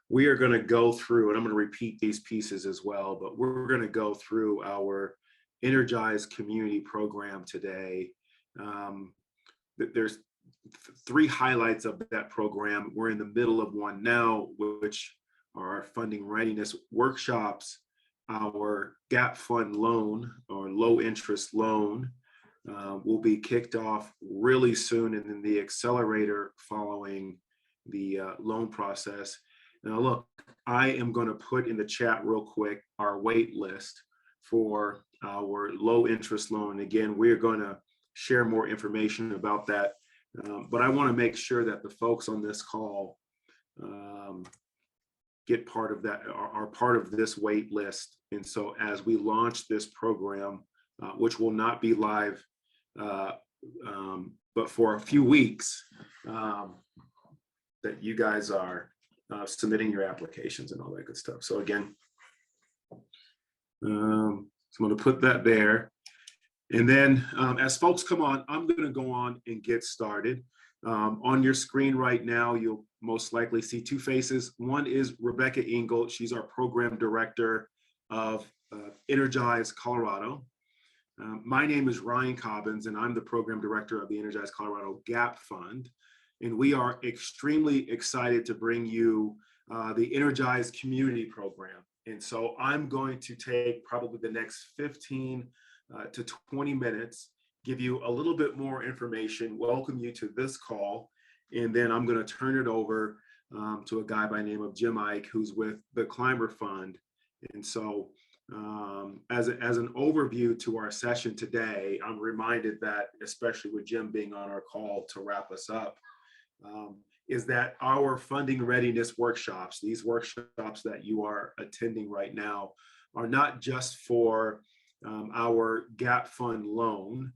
we are going to go through, and I'm going to repeat these pieces as well, but we're going to go through our Energize community program today. There's three highlights of that program. We're in the middle of one now, which are our funding readiness workshops, our gap fund loan or low interest loan will be kicked off really soon, and then the accelerator following the loan process. Now look, I am going to put in the chat real quick our wait list for our low interest loan. Again, we're going to share more information about that, but I want to make sure that the folks on this call get part of that, are part of this wait list. And so as we launch this program, which will not be live, but for a few weeks, that you guys are submitting your applications and all that good stuff. So again, so I'm going to put that there. And then as folks come on, I'm going to go on and get started. On your screen right now, you'll most likely see two faces. One is Rebecca Engel. She's our program director of Energize Colorado. My name is Ryan Cobbins, and I'm the program director of the Energize Colorado Gap Fund. And we are extremely excited to bring you the Energize community program. And so I'm going to take probably the next 15 to 20 minutes, give you a little bit more information, welcome you to this call, and then I'm going to turn it over to a guy by the name of Jim Ike, who's with the Climber Fund. And so as an overview to our session today, I'm reminded that, especially with Jim being on our call to wrap us up, is that our funding readiness workshops, these workshops that you are attending right now, are not just for our gap fund loan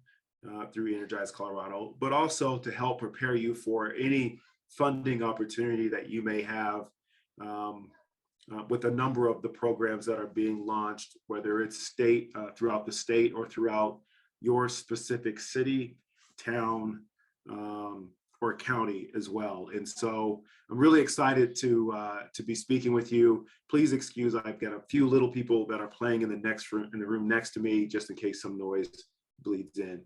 through Energize Colorado, but also to help prepare you for any funding opportunity that you may have with a number of the programs that are being launched, whether it's state, throughout the state, or throughout your specific city, town, or county as well. And so I'm really excited to be speaking with you. Please excuse, I've got a few little people that are playing in the room next to me, just in case some noise bleeds in.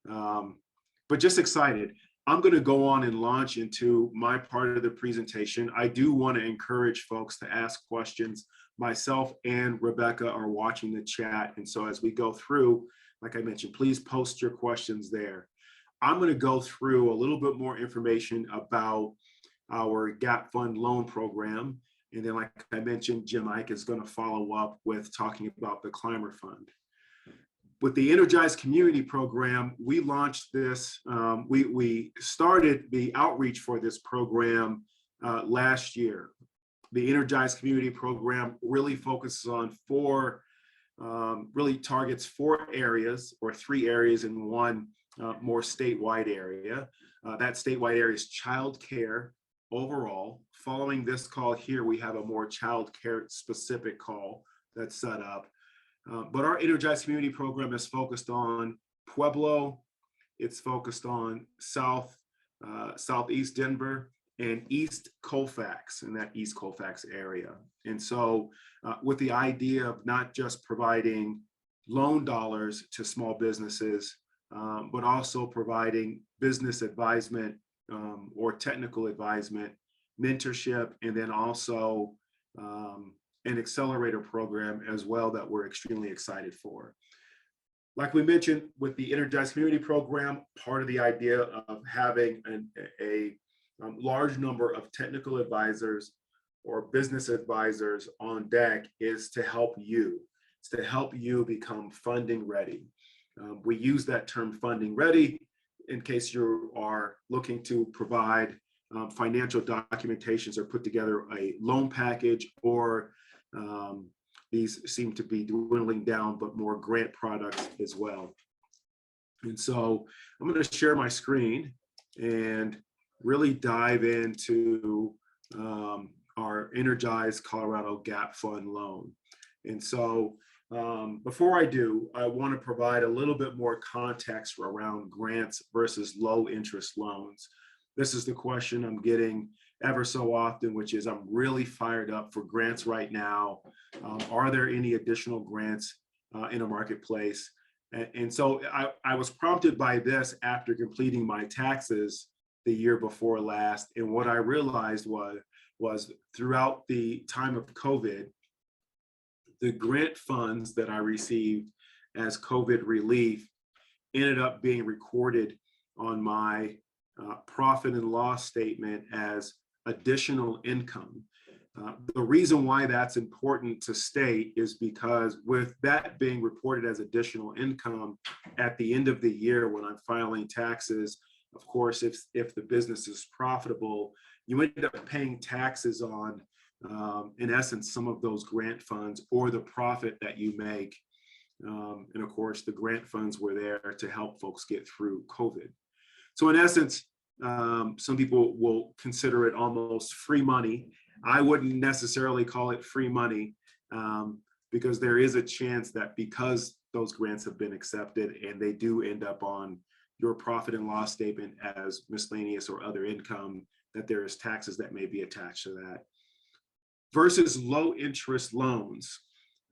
But just excited. I'm going to go on and launch into my part of the presentation. I do want to encourage folks to ask questions. Myself and Rebecca are watching the chat. And so as we go through, like I mentioned, please post your questions there. I'm going to go through a little bit more information about our Gap Fund loan program. And then, like I mentioned, Jim Ike is going to follow up with talking about the Climber Fund. With the Energize Community Program, we launched this, we started the outreach for this program last year. The Energize Community Program really focuses on really targets 4 areas, or 3 areas in one more statewide area. That statewide area is child care overall. Following this call here, we have a more child care specific call that's set up. But our Energize Community Program is focused on Pueblo, it's focused on Southeast Denver, and East Colfax, in that East Colfax area. And so with the idea of not just providing loan dollars to small businesses, but also providing business advisement or technical advisement, mentorship, and then also an accelerator program as well that we're extremely excited for. Like we mentioned with the Energize Community Program, part of the idea of having a large number of technical advisors or business advisors on deck is to help you. It's to help you become funding ready. We use that term funding ready in case you are looking to provide financial documentations or put together a loan package, or these seem to be dwindling down, but more grant products as well. And so I'm going to share my screen and really dive into our Energize Colorado Gap Fund loan. And so before I do, I want to provide a little bit more context around grants versus low interest loans. This is the question I'm getting ever so often, which is I'm really fired up for grants right now. Are there any additional grants in a marketplace? And so I was prompted by this after completing my taxes the year before last. And what I realized was throughout the time of COVID, the grant funds that I received as COVID relief ended up being recorded on my profit and loss statement as additional income. The reason why that's important to state is because with that being reported as additional income at the end of the year when I'm filing taxes, of course, if the business is profitable, you end up paying taxes on, in essence, some of those grant funds or the profit that you make. And of course, the grant funds were there to help folks get through COVID. So in essence, some people will consider it almost free money. I wouldn't necessarily call it free money because there is a chance that because those grants have been accepted and they do end up on your profit and loss statement as miscellaneous or other income, that there is taxes that may be attached to that. Versus low interest loans.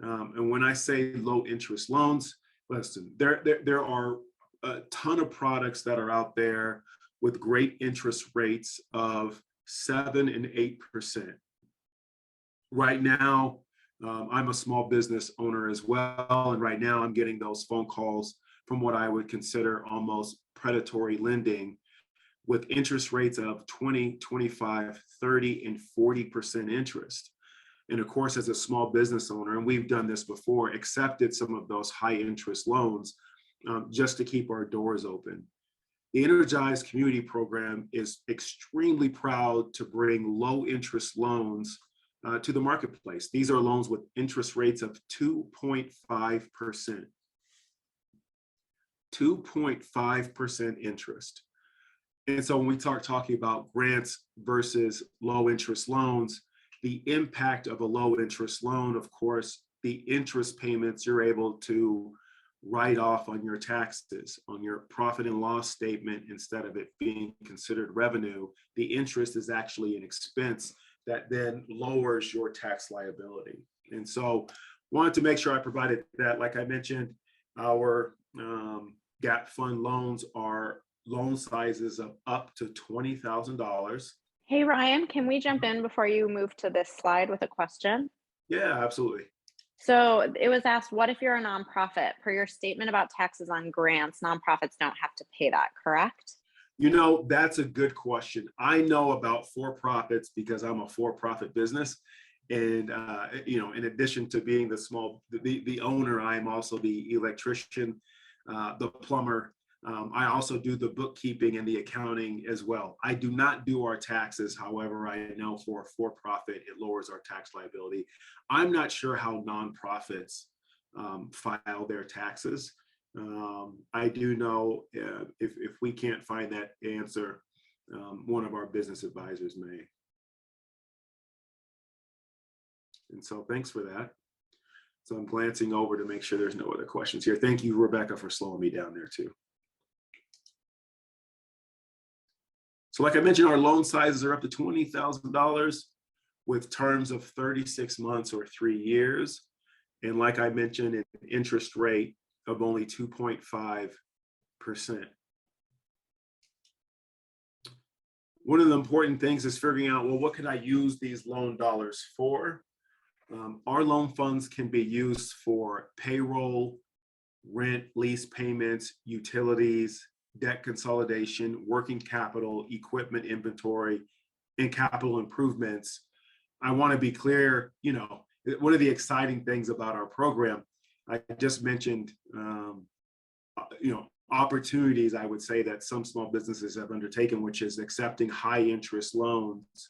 And when I say low interest loans, listen, there are a ton of products that are out there with great interest rates of 7 and 8%. Right now, I'm a small business owner as well. And right now I'm getting those phone calls from what I would consider almost predatory lending with interest rates of 20, 25, 30, and 40% interest. And of course, as a small business owner, and we've done this before, accepted some of those high interest loans just to keep our doors open. The Energize community program is extremely proud to bring low interest loans to the marketplace. These are loans with interest rates of 2.5%. 2.5% interest. And so when we talking about grants versus low interest loans, the impact of a low interest loan, of course, the interest payments you're able to write off on your taxes, on your profit and loss statement, instead of it being considered revenue, the interest is actually an expense that then lowers your tax liability. And so wanted to make sure I provided that. Like I mentioned, our gap fund loans are loan sizes of up to $20,000. Hey, Ryan, can we jump in before you move to this slide with a question? Yeah, absolutely. So it was asked, what if you're a nonprofit? Per your statement about taxes on grants, nonprofits don't have to pay that, correct? You know, that's a good question. I know about for-profits because I'm a for-profit business. And, you know, in addition to being the owner, I'm also the electrician, the plumber. I also do the bookkeeping and the accounting as well. I do not do our taxes. However, I know for-profit, it lowers our tax liability. I'm not sure how nonprofits file their taxes. I do know if we can't find that answer, one of our business advisors may. And so thanks for that. So I'm glancing over to make sure there's no other questions here. Thank you, Rebecca, for slowing me down there too. So like I mentioned, our loan sizes are up to $20,000 with terms of 36 months or 3 years. And like I mentioned, an interest rate of only 2.5%. One of the important things is figuring out, well, what can I use these loan dollars for? Our loan funds can be used for payroll, rent, lease payments, utilities, debt consolidation, working capital, equipment inventory, and capital improvements. I want to be clear, you know, one of the exciting things about our program, I just mentioned, you know, opportunities, I would say, that some small businesses have undertaken, which is accepting high interest loans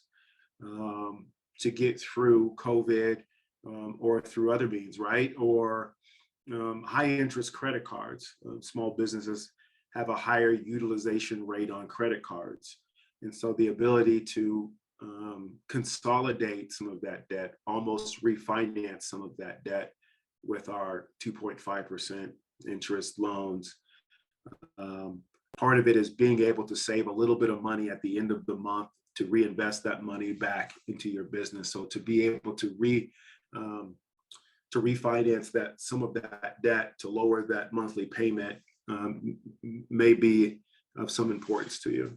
to get through COVID or through other means, right? Or high interest credit cards. Small businesses have a higher utilization rate on credit cards. And so the ability to consolidate some of that debt, almost refinance some of that debt with our 2.5% interest loans. Part of it is being able to save a little bit of money at the end of the month to reinvest that money back into your business. So to be able to refinance that some of that debt to lower that monthly payment may be of some importance to you.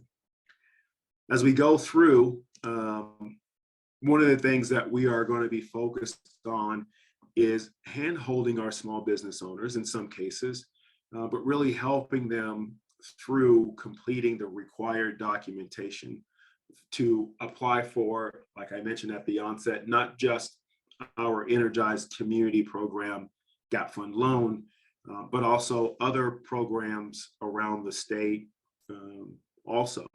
As we go through, one of the things that we are going to be focused on is hand-holding our small business owners in some cases, but really helping them through completing the required documentation to apply for, like I mentioned at the onset, not just our Energize community program gap fund loan, but also other programs around the state also.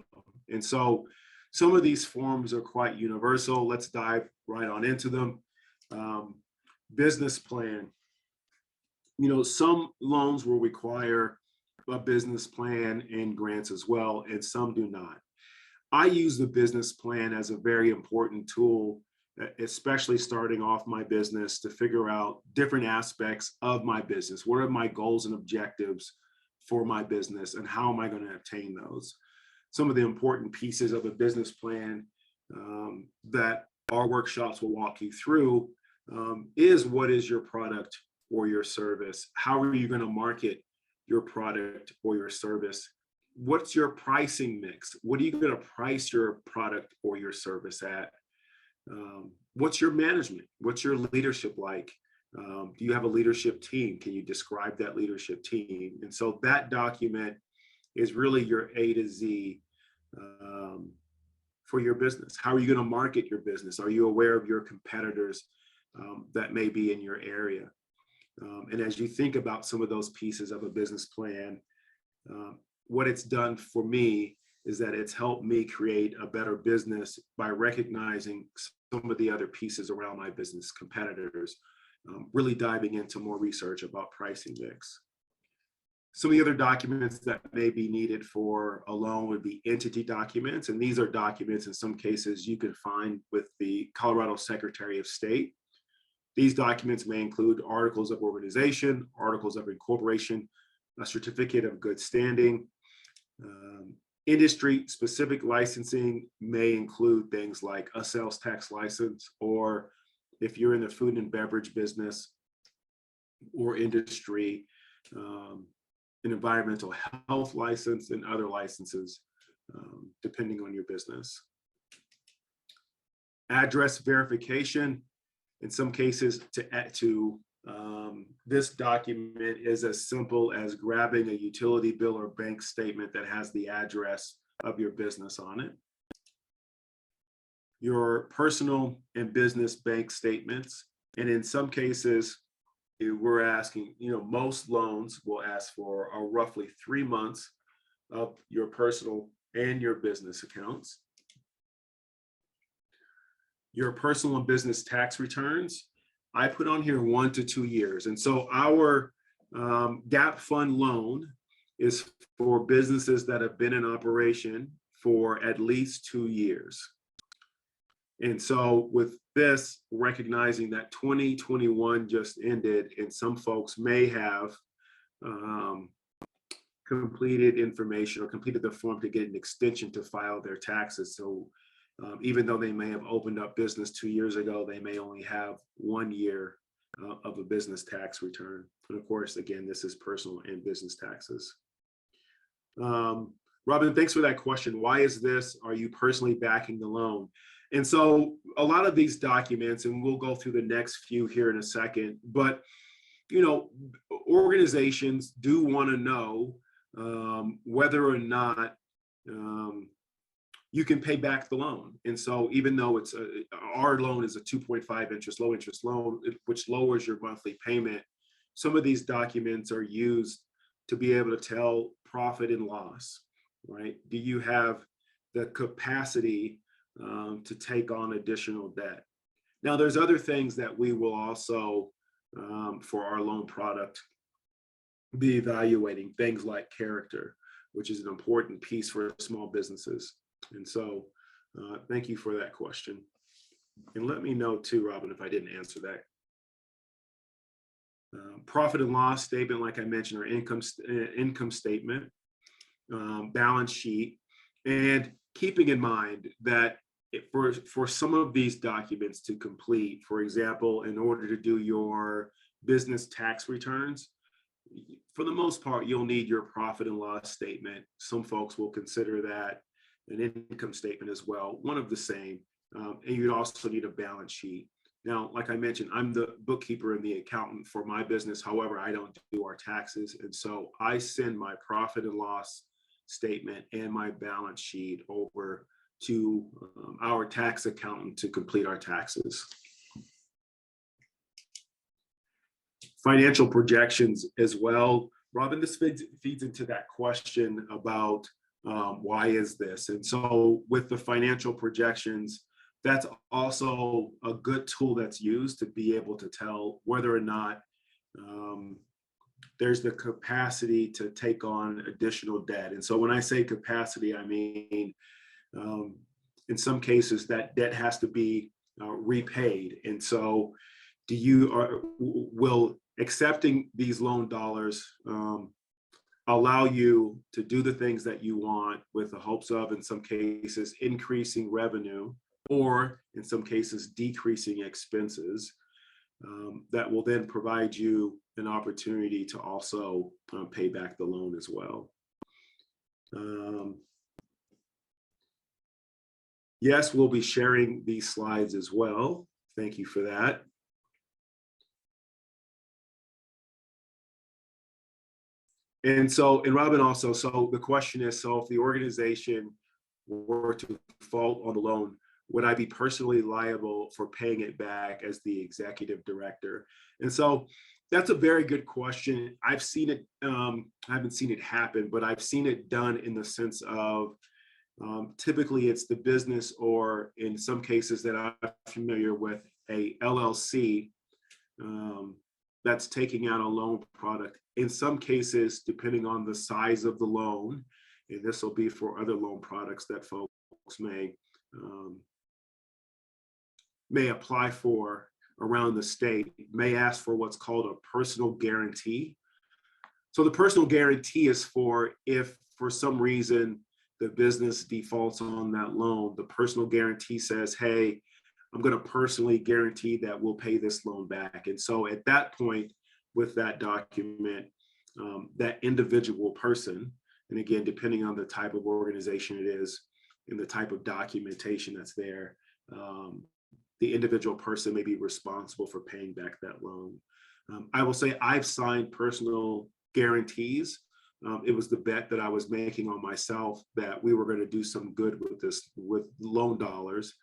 And so some of these forms are quite universal. Let's dive right on into them. Business plan. You know, some loans will require a business plan and grants as well, and some do not. I use the business plan as a very important tool, especially starting off my business, to figure out different aspects of my business. What are my goals and objectives for my business, and how am I going to attain those? Some of the important pieces of a business plan that our workshops will walk you through is, what is your product or your service? How are you going to market your product or your service? What's your pricing mix? What are you going to price your product or your service at? What's your management? What's your leadership like? Do you have a leadership team? Can you describe that leadership team? And so that document is really your A to Z for your business. How are you going to market your business? Are you aware of your competitors that may be in your area? And as you think about some of those pieces of a business plan, what it's done for me is that it's helped me create a better business by recognizing some of the other pieces around my business, competitors, really diving into more research about pricing mix. Some of the other documents that may be needed for a loan would be entity documents. And these are documents in some cases you can find with the Colorado Secretary of State. These documents may include articles of organization, articles of incorporation, a certificate of good standing. Industry specific licensing may include things like a sales tax license, or if you're in the food and beverage business or industry, an environmental health license and other licenses, depending on your business. Address verification. In some cases, this document is as simple as grabbing a utility bill or bank statement that has the address of your business on it. Your personal and business bank statements. And in some cases, we're asking, most loans will ask for roughly 3 months of your personal and your business accounts. Your personal and business tax returns, I put on here 1 to 2 years. And so our gap fund loan is for businesses that have been in operation for at least 2 years. And so with this, recognizing that 2021 just ended, and some folks may have completed information or completed the form to get an extension to file their taxes. So even though they may have opened up business 2 years ago, they may only have 1 year of a business tax return. And of course, again, this is personal and business taxes. Robin, thanks for that question. Why is this? Are you personally backing the loan? And so a lot of these documents, and we'll go through the next few here in a second, but organizations do want to know whether or not you can pay back the loan. And so even though our loan is a 2.5 interest, low interest loan, which lowers your monthly payment, some of these documents are used to be able to tell profit and loss, right? Do you have the capacity to take on additional debt? Now, there's other things that we will also, for our loan product, be evaluating, things like character, which is an important piece for small businesses. And so thank you for that question. And let me know too, Robin, if I didn't answer that. Profit and loss statement, like I mentioned, or income statement, balance sheet. And keeping in mind that for some of these documents to complete, for example, in order to do your business tax returns, for the most part, you'll need your profit and loss statement. Some folks will consider that an income statement as well, one of the same. And you'd also need a balance sheet. Now, like I mentioned, I'm the bookkeeper and the accountant for my business. However, I don't do our taxes. And so I send my profit and loss statement and my balance sheet over to our tax accountant to complete our taxes. Financial projections as well. Robin, this feeds into that question about why is this? And so with the financial projections, that's also a good tool that's used to be able to tell whether or not there's the capacity to take on additional debt. And so when I say capacity, I mean, in some cases that debt has to be repaid. And so will accepting these loan dollars allow you to do the things that you want with the hopes of, in some cases, increasing revenue, or in some cases, decreasing expenses, that will then provide you an opportunity to also pay back the loan as well. Yes, we'll be sharing these slides as well. Thank you for that. And Robin also, so the question is, so if the organization were to default on the loan, would I be personally liable for paying it back as the executive director? And so that's a very good question. I've seen it, I haven't seen it happen, but I've seen it done in the sense of typically it's the business, or in some cases that I'm familiar with, a LLC that's taking out a loan product. In some cases, depending on the size of the loan, and this will be for other loan products that folks may apply for around the state, may ask for what's called a personal guarantee. So the personal guarantee is for if for some reason the business defaults on that loan, the personal guarantee says, hey, I'm going to personally guarantee that we'll pay this loan back. And so at that point, with that document, that individual person, and again, depending on the type of organization it is and the type of documentation that's there, the individual person may be responsible for paying back that loan. I will say I've signed personal guarantees. It was the bet that I was making on myself that we were going to do some good with loan dollars,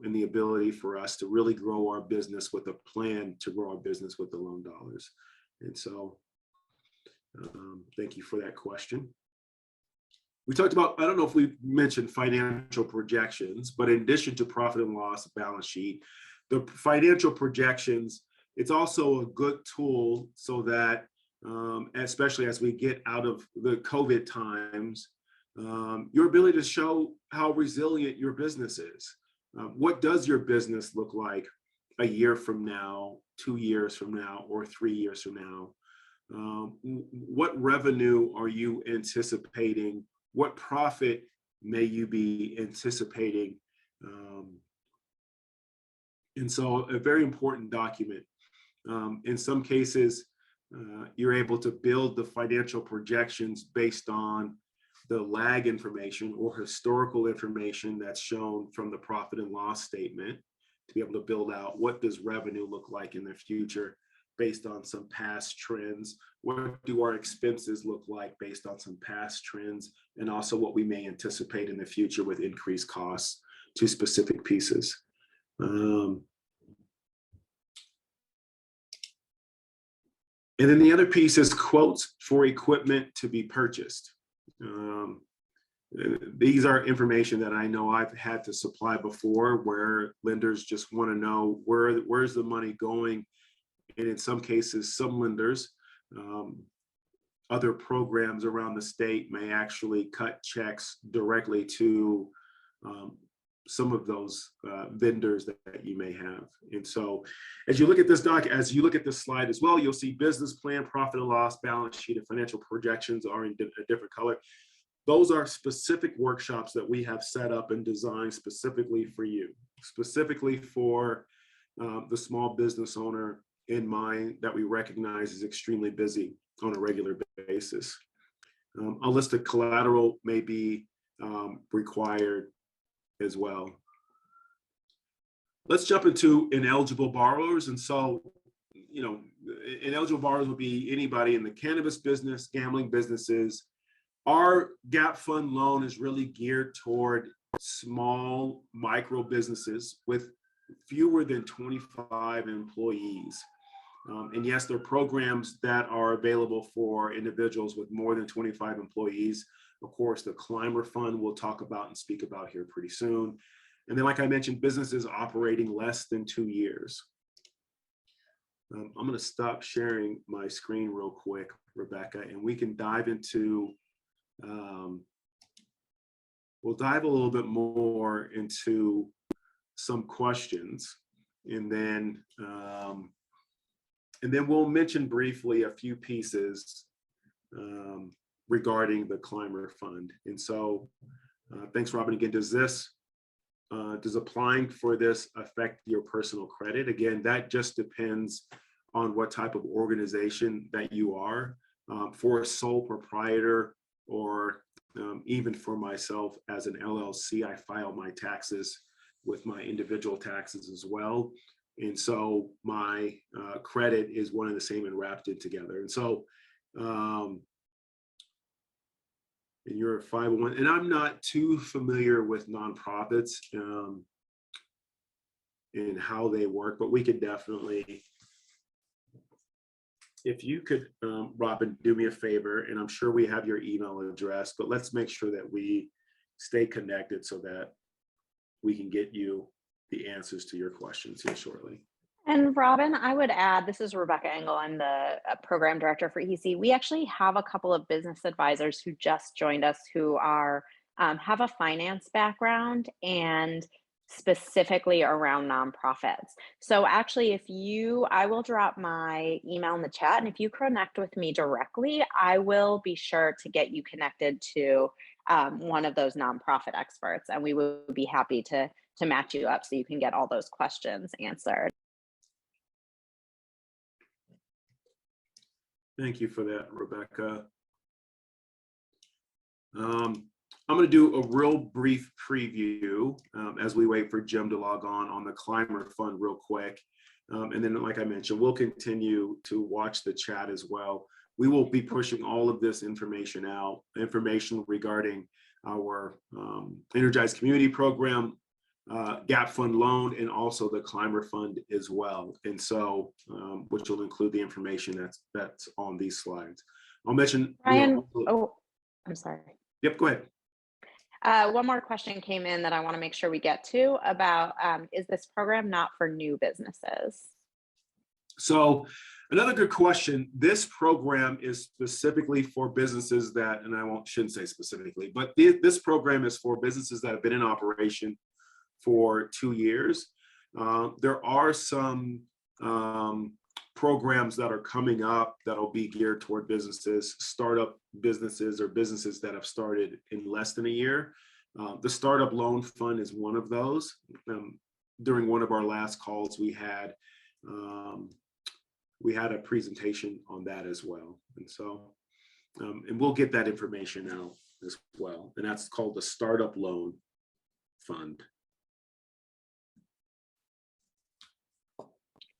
and the ability for us to really grow our business with a plan to grow our business with the loan dollars. And so thank you for that question. We talked about, I don't know if we mentioned financial projections, but in addition to profit and loss balance sheet, the financial projections, it's also a good tool so that, especially as we get out of the COVID times, your ability to show how resilient your business is. What does your business look like a year from now, 2 years from now, or 3 years from now? What revenue are you anticipating? What profit may you be anticipating? And so a very important document. In some cases, you're able to build the financial projections based on the lag information or historical information that's shown from the profit and loss statement to be able to build out what does revenue look like in the future based on some past trends. What do our expenses look like based on some past trends, and also what we may anticipate in the future with increased costs to specific pieces. And then the other piece is quotes for equipment to be purchased. These are information that I know I've had to supply before, where lenders just want to know where's the money going. And in some cases, some lenders, other programs around the state may actually cut checks directly to some of those vendors that you may have. And so as you look at this as you look at this slide as well, you'll see business plan, profit and loss, balance sheet, and financial projections are in a different color. those are specific workshops that we have set up and designed specifically for you, specifically for the small business owner in mind that we recognize is extremely busy on a regular basis. A list of collateral may be required as well. Let's jump into ineligible borrowers. And so, you know, ineligible borrowers would be anybody in the cannabis business, gambling businesses. Our gap fund loan is really geared toward small micro businesses with fewer than 25 employees. And yes, there are programs that are available for individuals with more than 25 employees. Of course, the Climber Fund we'll talk about and speak about here pretty soon. And then, like I mentioned, businesses operating less than 2 years. I'm going to stop sharing my screen real quick, Rebecca, and we can dive into, we'll dive a little bit more into some questions, and then we'll mention briefly a few pieces regarding the Climber Fund. And so, thanks, Robin. Again, does applying for this affect your personal credit? Again, that just depends on what type of organization that you are. For a sole proprietor, or even for myself as an LLC, I file my taxes with my individual taxes as well. And so my credit is one and the same and wrapped in together. And so, and you're a 501, and I'm not too familiar with nonprofits and how they work, but we could definitely, if you could, Robin, do me a favor, and I'm sure we have your email address, but let's make sure that we stay connected so that we can get you the answers to your questions here shortly. And Robin, I would add, this is Rebecca Engel. I'm the program director for EC. We actually have a couple of business advisors who just joined us who are have a finance background and specifically around nonprofits. So actually, I will drop my email in the chat, and if you connect with me directly, I will be sure to get you connected to one of those nonprofit experts, and we would be happy to match you up so you can get all those questions answered. Thank you for that, Rebecca. I'm going to do a real brief preview as we wait for Jim to log on the Climber Fund real quick. And then, like I mentioned, we'll continue to watch the chat as well. We will be pushing all of this information out, information regarding our Energize community program, gap fund loan, and also the Climber Fund as well. And so, which will include the information that's on these slides. I'll mention. Ryan, I'm sorry. Yep, go ahead. One more question came in that I want to make sure we get to about, is this program not for new businesses? So another good question. This program is specifically for businesses that, and shouldn't say specifically, but this program is for businesses that have been in operation for 2 years. There are some programs that are coming up that'll be geared toward businesses, startup businesses, or businesses that have started in less than a year. The Startup Loan Fund is one of those. During one of our last calls, we had a presentation on that as well. And so, and we'll get that information out as well. And that's called the Startup Loan Fund.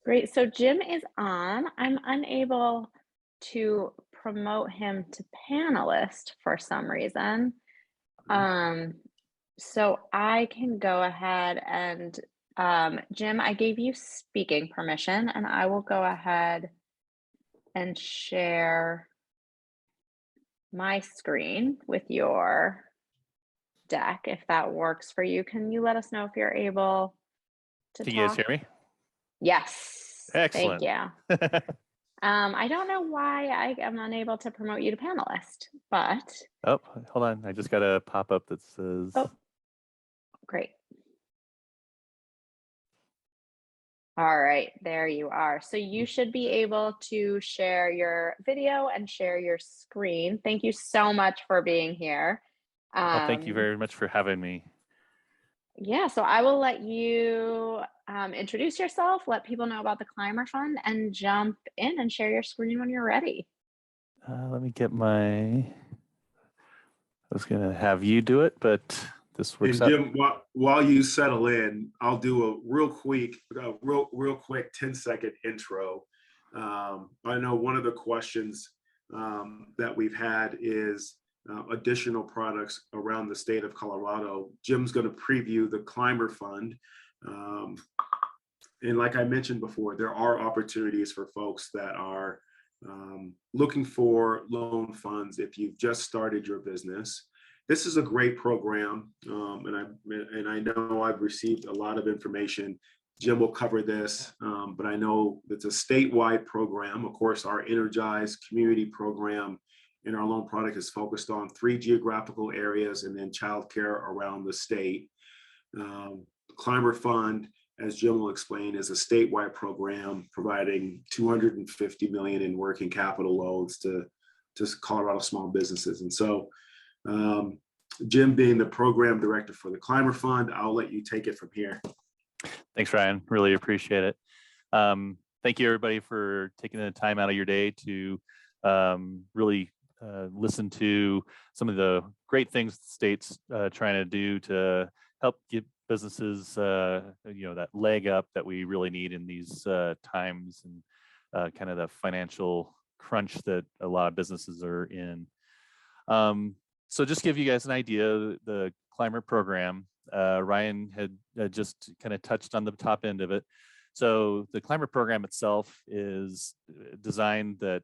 Great. So Jim is on. I'm unable to promote him to panelist for some reason. So I can go ahead and Jim, I gave you speaking permission, and I will go ahead and share my screen with your deck if that works for you. Can you let us know if you're able to talk? Can you guys hear me? Yes. Excellent. Thank you. I don't know why I am unable to promote you to panelist, but. Oh, hold on. I just got a pop-up that says. Oh, great. All right, there you are. So you should be able to share your video and share your screen. Thank you so much for being here. Well, thank you Um, very much for having me. yeah, so I will let you introduce yourself, let people know about the Climber Fund, and jump in and share your screen when you're ready. Let me get I was going to have you do it, but this works And out. Jim, while you settle in, I'll do a real quick 10-second intro. I know one of the questions that we've had is additional products around the state of Colorado. Jim's going to preview the Climber Fund. Um, and like I mentioned before, there are opportunities for folks that are looking for loan funds if you've just started your business. This is a great program, and I know I've received a lot of information. Jim will cover this, but I know it's a statewide program. Of course, our Energize community program and our loan product is focused on 3 geographical areas and then childcare around the state. Climber Fund, as Jim will explain, is a statewide program providing $250 million in working capital loans to Colorado small businesses. And so, Jim, being the program director for the Climber Fund, I'll let you take it from here. Thanks, Ryan. Really appreciate it. Thank you, everybody, for taking the time out of your day to really listen to some of the great things the state's trying to do to help give businesses, that leg up that we really need in these times, and kind of the financial crunch that a lot of businesses are in. So just give you guys an idea, the Climber program, Ryan had just kind of touched on the top end of it. So the Climber program itself is designed that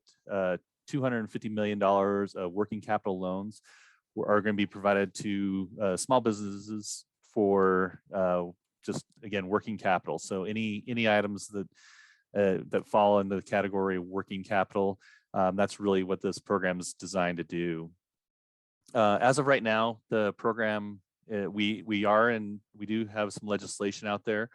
$250 million of working capital loans are going to be provided to small businesses for just, again, working capital. So any items that fall into the category of working capital, that's really what this program is designed to do. As of right now, the program, we do have some legislation out there.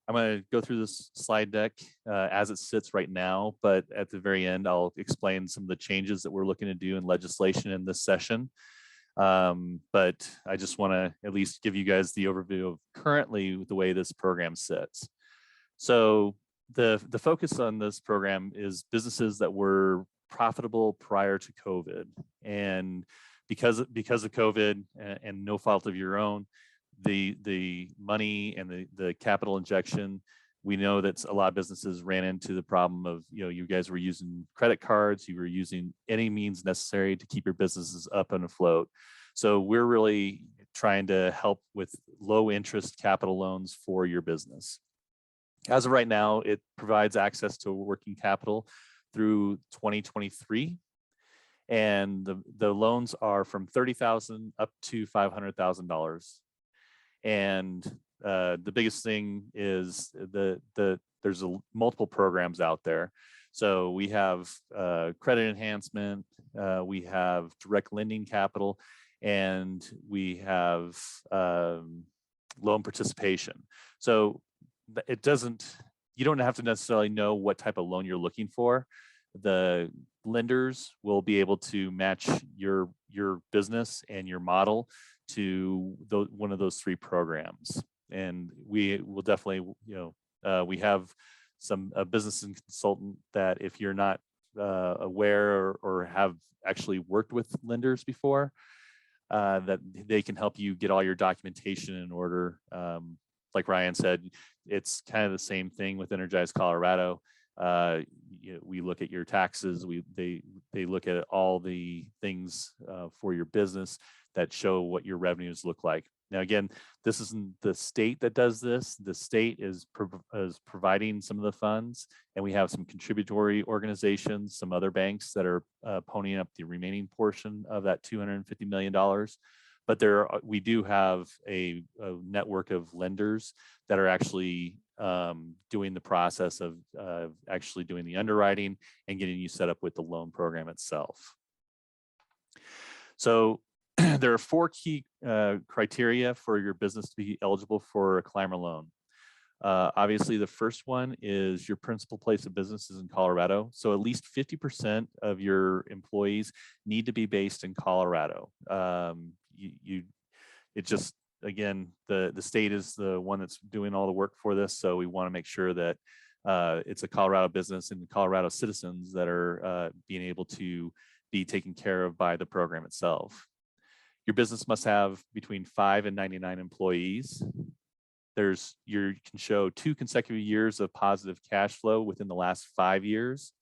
I'm going to go through this slide deck as it sits right now, but at the very end, I'll explain some of the changes that we're looking to do in legislation in this session. But I just want to at least give you guys the overview of currently the way this program sits. So the focus on this program is businesses that were profitable prior to COVID, and because of COVID and no fault of your own, the money and the capital injection, we know that a lot of businesses ran into the problem of, you guys were using credit cards, you were using any means necessary to keep your businesses up and afloat. So we're really trying to help with low interest capital loans for your business. As of right now, it provides access to working capital through 2023. And the loans are from $30,000 up to $500,000. And the biggest thing is there's multiple programs out there. So we have credit enhancement, we have direct lending capital, and we have loan participation. So you don't have to necessarily know what type of loan you're looking for. The lenders will be able to match your business and your model to one of those 3 programs. And we will definitely, we have a business and consultant that if you're not aware or have actually worked with lenders before, that they can help you get all your documentation in order. Like Ryan said, it's kind of the same thing with Energize Colorado. We look at your taxes. They look at all the things for your business that show what your revenues look like. Now, again, this isn't the state that does this. The state is providing some of the funds, and we have some contributory organizations, some other banks that are ponying up the remaining portion of that $250 million. But we do have a network of lenders that are actually doing the process of actually doing the underwriting and getting you set up with the loan program itself. So there are 4 key criteria for your business to be eligible for a Climber loan. Obviously, the first one is your principal place of business is in Colorado. So at least 50% of your employees need to be based in Colorado. it just, again, the state is the one that's doing all the work for this. So we want to make sure that it's a Colorado business and Colorado citizens that are being able to be taken care of by the program itself. Your business must have between 5 and 99 employees. You can show 2 consecutive years of positive cash flow within the last 5 years,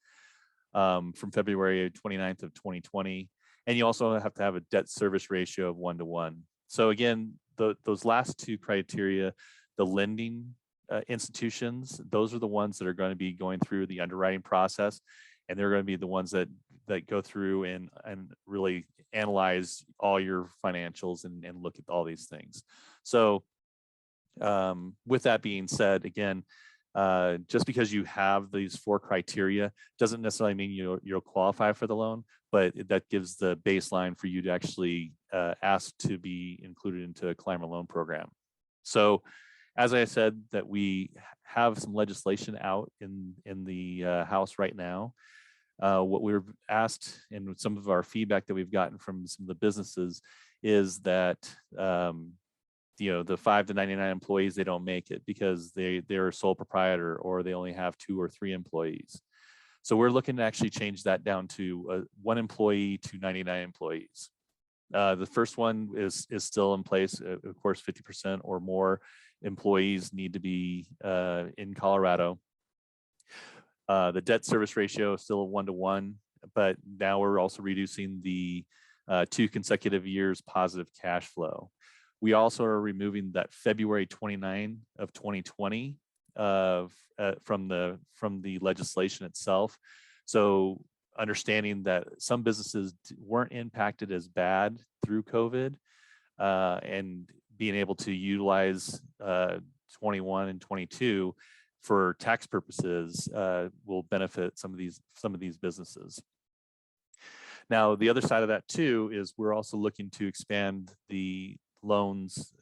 from February 29th of 2020. And you also have to have a debt service ratio of 1-to-1. So again, those last 2 criteria, the lending institutions, those are the ones that are going to be going through the underwriting process, and they're going to be the ones that go through and really analyze all your financials and look at all these things. So with that being said, again, just because you have these 4 criteria doesn't necessarily mean you'll qualify for the loan, but that gives the baseline for you to actually ask to be included into a climate loan program. So as I said, that we have some legislation out in the House right now. What we're asked, and some of our feedback that we've gotten from some of the businesses, is that the 5 to 99 employees, they don't make it because they're a sole proprietor or they only have 2 or 3 employees. So we're looking to actually change that down to 1 employee to 99 employees. The first one is still in place. Of course, 50% or more employees need to be in Colorado. The debt service ratio is still a 1-to-1, but now we're also reducing the 2 consecutive years positive cash flow. We also are removing that February 29 of 2020 from the legislation itself. So understanding that some businesses weren't impacted as bad through COVID, and being able to utilize 21 and 22 for tax purposes will benefit some of these businesses. Now, the other side of that too is we're also looking to expand the loans.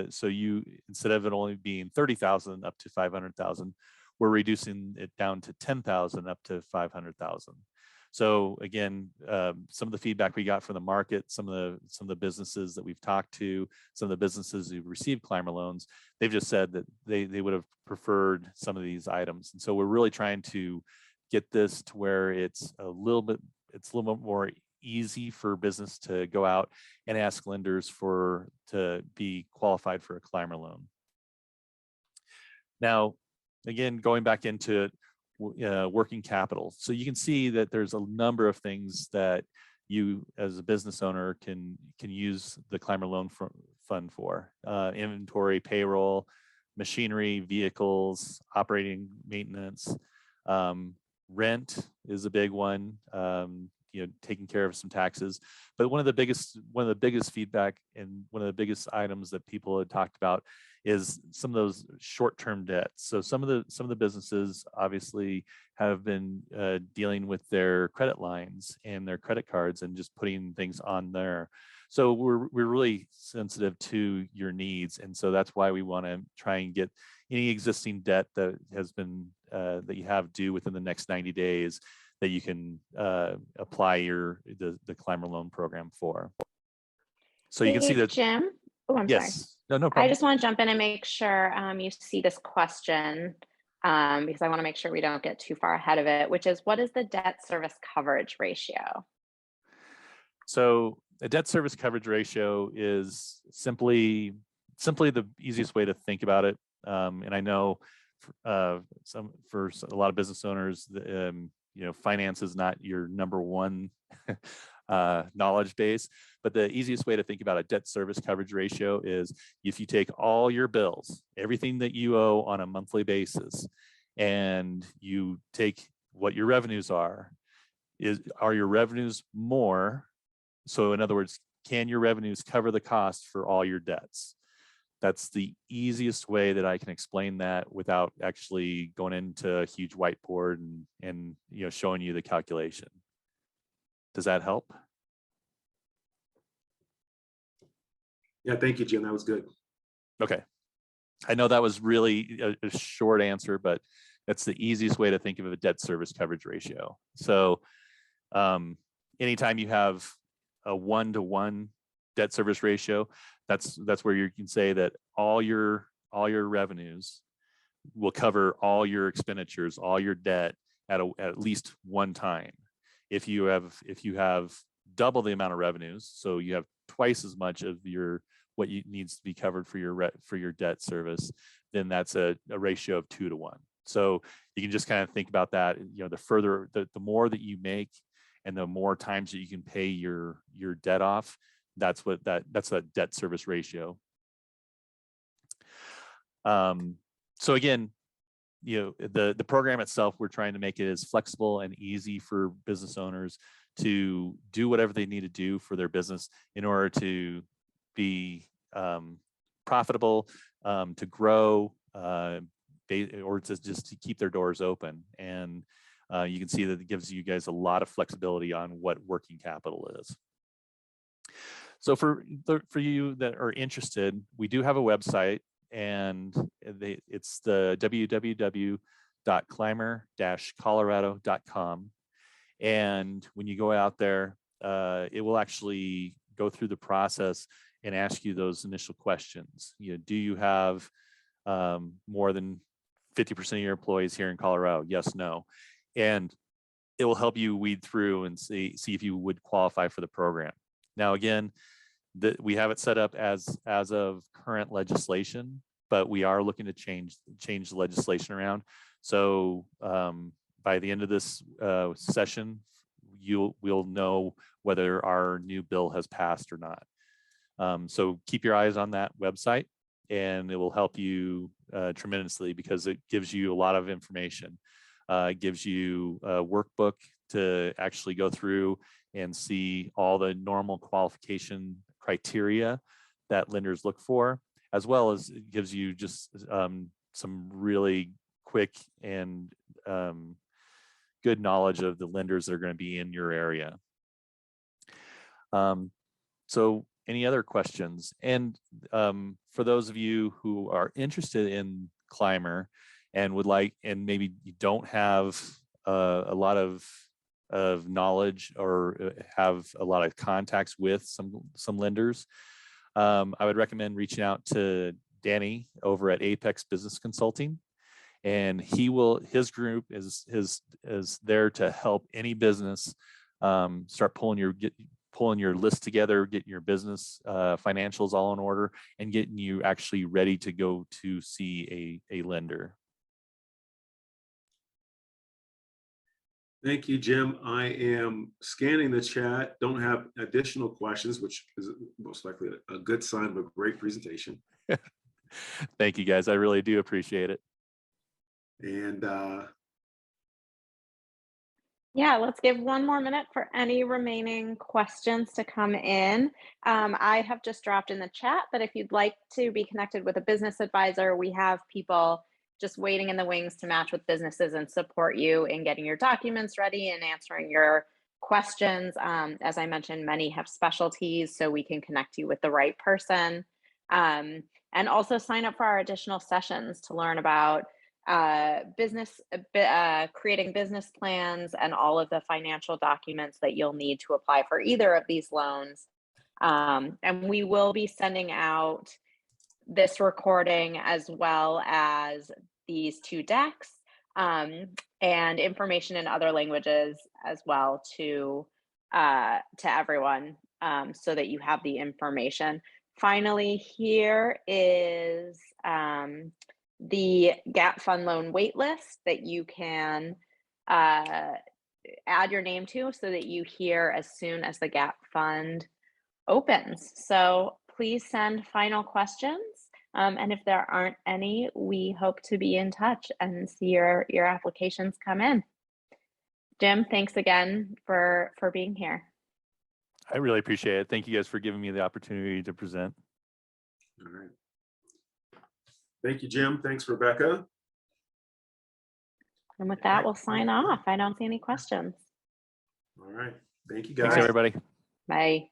So you, instead of it only being 30,000 up to 500,000, we're reducing it down to 10,000 up to 500,000. So again, some of the feedback we got from the market, some of the businesses that we've talked to, some of the businesses who've received climate loans, they've just said that they would have preferred some of these items. And so we're really trying to get this to where it's a little bit more easy for business to go out and ask lenders to be qualified for a climate loan. Now, again, going back into working capital. So you can see that there's a number of things that you as a business owner can use the climate loan fund for. Inventory, payroll, machinery, vehicles, operating maintenance, rent is a big one, taking care of some taxes. But one of the biggest feedback and one of the biggest items that people had talked about is some of those short-term debts. So some of the businesses obviously have been dealing with their credit lines and their credit cards and just putting things on there. So we're really sensitive to your needs, and so that's why we want to try and get any existing debt that has been that you have due within the next 90 days that you can apply the climate loan program for. So you can see that. Jim. Oh, I'm yes. sorry. No problem. I just want to jump in and make sure you see this question because I want to make sure we don't get too far ahead of it, which is, what is the debt service coverage ratio? So a debt service coverage ratio is simply the easiest way to think about it. And I know for a lot of business owners, finance is not your number one knowledge base, but the easiest way to think about a debt service coverage ratio is if you take all your bills, everything that you owe on a monthly basis, and you take what your revenues are your revenues more? So in other words, can your revenues cover the cost for all your debts? That's the easiest way that I can explain that without actually going into a huge whiteboard and showing you the calculation. Does that help? Yeah, thank you, Jim. That was good. Okay. I know that was really a short answer, but that's the easiest way to think of a debt service coverage ratio. So anytime you have a 1-to-1 debt service ratio, that's where you can say that all your revenues will cover all your expenditures, all your debt at least one time. If you have double the amount of revenues, so you have twice as much of what needs to be covered for your debt service, then that's a ratio of 2 to 1. So you can just kind of think about that. The more that you make and the more times that you can pay your debt off, that's that debt service ratio. So again, the program itself, we're trying to make it as flexible and easy for business owners to do whatever they need to do for their business in order to be profitable, to grow, or just to keep their doors open. And you can see that it gives you guys a lot of flexibility on what working capital is. So for you that are interested, we do have a website, and it's the www.climber-colorado.com. And when you go out there, it will actually go through the process and ask you those initial questions. Do you have more than 50% of your employees here in Colorado? Yes, no. And it will help you weed through and see if you would qualify for the program. Now, again, we have it set up as of current legislation, but we are looking to change the legislation around. So by the end of this session, we'll know whether our new bill has passed or not. So keep your eyes on that website, and it will help you tremendously because it gives you a lot of information. It gives you a workbook to actually go through and see all the normal qualification criteria that lenders look for, as well as it gives you just some really quick and good knowledge of the lenders that are going to be in your area. So any other questions? And for those of you who are interested in Climber and would like, and maybe you don't have a lot of knowledge or have a lot of contacts with some lenders, I would recommend reaching out to Danny over at Apex Business Consulting, and his group is there to help any business start pulling your list together, getting your business financials all in order, and getting you actually ready to go to see a lender. Thank you, Jim. I am scanning the chat. Don't have additional questions, which is most likely a good sign of a great presentation. Thank you, guys. I really do appreciate it. And yeah, let's give one more minute for any remaining questions to come in. I have just dropped in the chat that if you'd like to be connected with a business advisor, we have people just waiting in the wings to match with businesses and support you in getting your documents ready and answering your questions. As I mentioned, many have specialties, so we can connect you with the right person. And also sign up for our additional sessions to learn about creating business plans and all of the financial documents that you'll need to apply for either of these loans. And we will be sending out this recording as well as these 2 decks and information in other languages as well to everyone, so that you have the information. Finally, here is the GAP Fund loan waitlist that you can add your name to so that you hear as soon as the GAP Fund opens. So please send final questions. And if there aren't any, we hope to be in touch and see your applications come in. Jim, thanks again for being here. I really appreciate it. Thank you guys for giving me the opportunity to present. all right. Thank you, Jim. Thanks, Rebecca. And with that, we'll sign off. I don't see any questions. All right. Thank you, guys. Thanks, everybody. Bye.